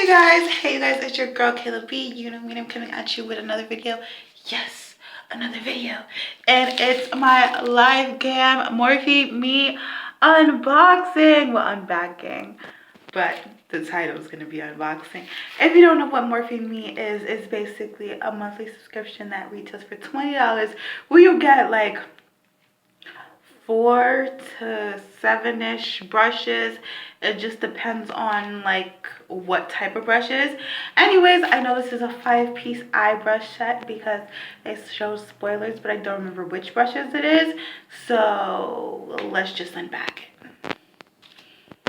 Hey you guys, it's your girl KaylaB. You know me, I'm coming at you with another video. Yes, another video. And it's my live cam Morphe me unboxing. Well, unbagging, but the title is going to be unboxing. If you don't know what Morphe me is, it's basically a monthly subscription that retails for $20 where you get like 4 to 7-ish brushes. It just depends on like what type of brushes. Anyways, I know this is a 5-piece eye brush set because it shows spoilers, but I don't remember which brushes it is, so let's just unpack it.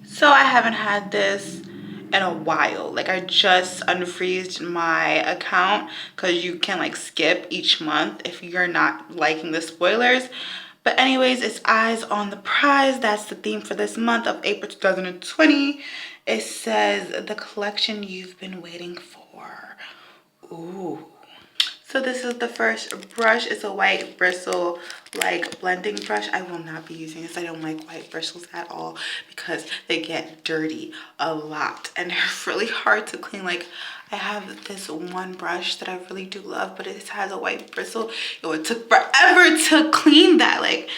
So I haven't had this in a while. Like, I just unfreezed my account because you can like skip each month if you're not liking the spoilers. But anyways, it's eyes on the prize. That's the theme for this month of April 2020. It says the collection you've been waiting for. Ooh. So this is the first brush. It's a white bristle like blending brush. I will not be using this. I don't like white bristles at all because they get dirty a lot and they're really hard to clean. Like, I have this one brush that I really do love, but it has a white bristle. It took forever to clean that. Like,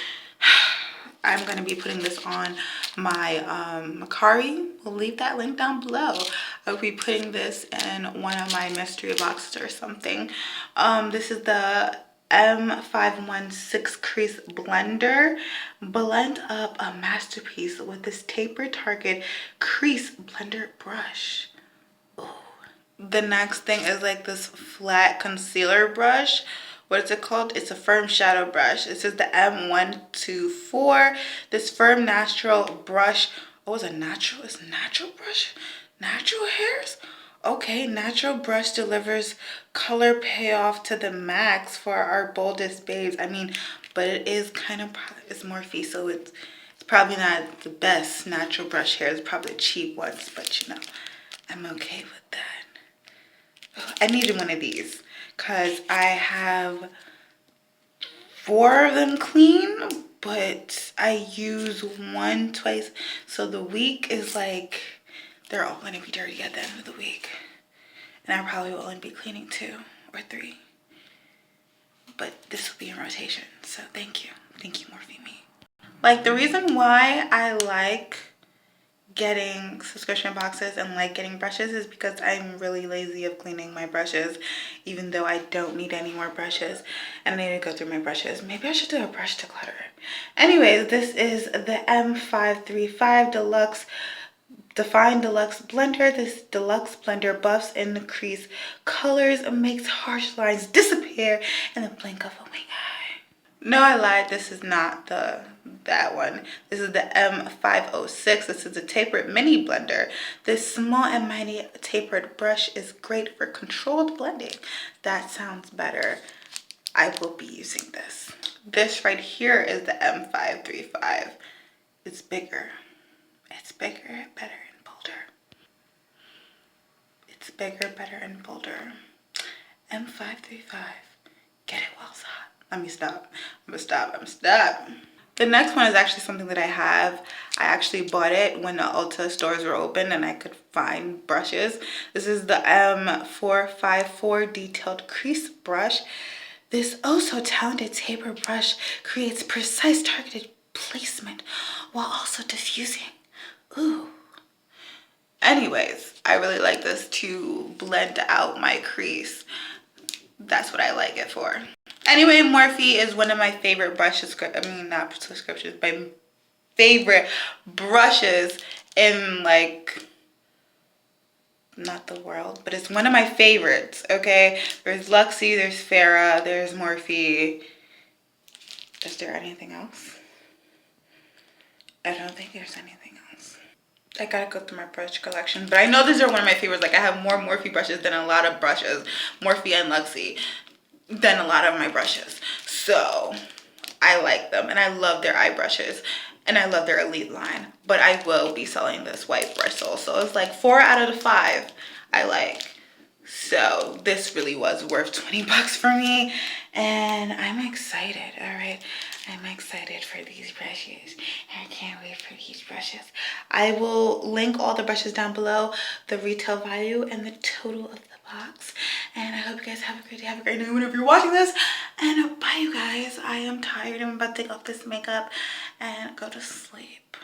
I'm going to be putting this on my Mercari. We'll leave that link down below. I'll be putting this in one of my mystery boxes or something. This is the M516 crease blender. Blend up a masterpiece with this tapered target crease blender brush. Ooh. The next thing is like this flat concealer brush. What is it called? It's a firm shadow brush. This is the M124. This firm natural brush. Oh, it's a natural? It's a natural brush? Natural hairs? Okay, natural brush delivers color payoff to the max for our boldest babes. I mean, but it is kind of, it's Morphe, so it's probably not the best natural brush hair. It's probably cheap ones, but you know, I'm okay with that. I needed one of these because I have 4 of them clean, but I use one twice. So the week is like, they're all going to be dirty at the end of the week. And I probably will only be cleaning 2 or 3. But this will be in rotation. So thank you. Thank you, Morphe me. Like, the reason why I like getting subscription boxes and like getting brushes is because I'm really lazy of cleaning my brushes, even though I don't need any more brushes and I need to go through my brushes. Maybe I should do a brush declutter. Anyways, this is the M535 deluxe Define Deluxe Blender. This deluxe blender buffs in the crease colors and makes harsh lines disappear in the blink of a wing eye. No, I lied. This is not that one. This is the M506. This is a tapered mini blender. This small and mighty tapered brush is great for controlled blending. That sounds better. I will be using this. This right here is the M535. It's bigger. It's bigger, better, and bolder. It's bigger, better, and bolder. M535. Get it while it's hot. Let me stop. I'm gonna stop. The next one is actually something that I have. I actually bought it when the Ulta stores were open and I could find brushes. This is the M454 detailed crease brush. This oh so talented taper brush creates precise targeted placement while also diffusing. Ooh. Anyways, I really like this to blend out my crease. That's what I like it for. Anyway, Morphe is one of my favorite brushes. I mean, not subscriptions, but favorite brushes in like, not the world, but it's one of my favorites, okay? There's Luxie, there's Farrah, there's Morphe. Is there anything else? I don't think there's anything else. I gotta go through my brush collection, but I know these are one of my favorites. Like, I have more Morphe brushes than a lot of brushes, Morphe and Luxie, than a lot of my brushes. So I like them and I love their eye brushes and I love their Elite line, but I will be selling this white bristle. So it's like 4 out of the 5 I like. So this really was worth 20 bucks for me and I'm excited. All right, I'm excited for these brushes. I can't wait for these brushes. I will link all the brushes down below, the retail value and the total of the box. And I hope you guys have a great day, have a great night whenever you're watching this. And bye, you guys. I am tired. I'm about to take off this makeup and go to sleep.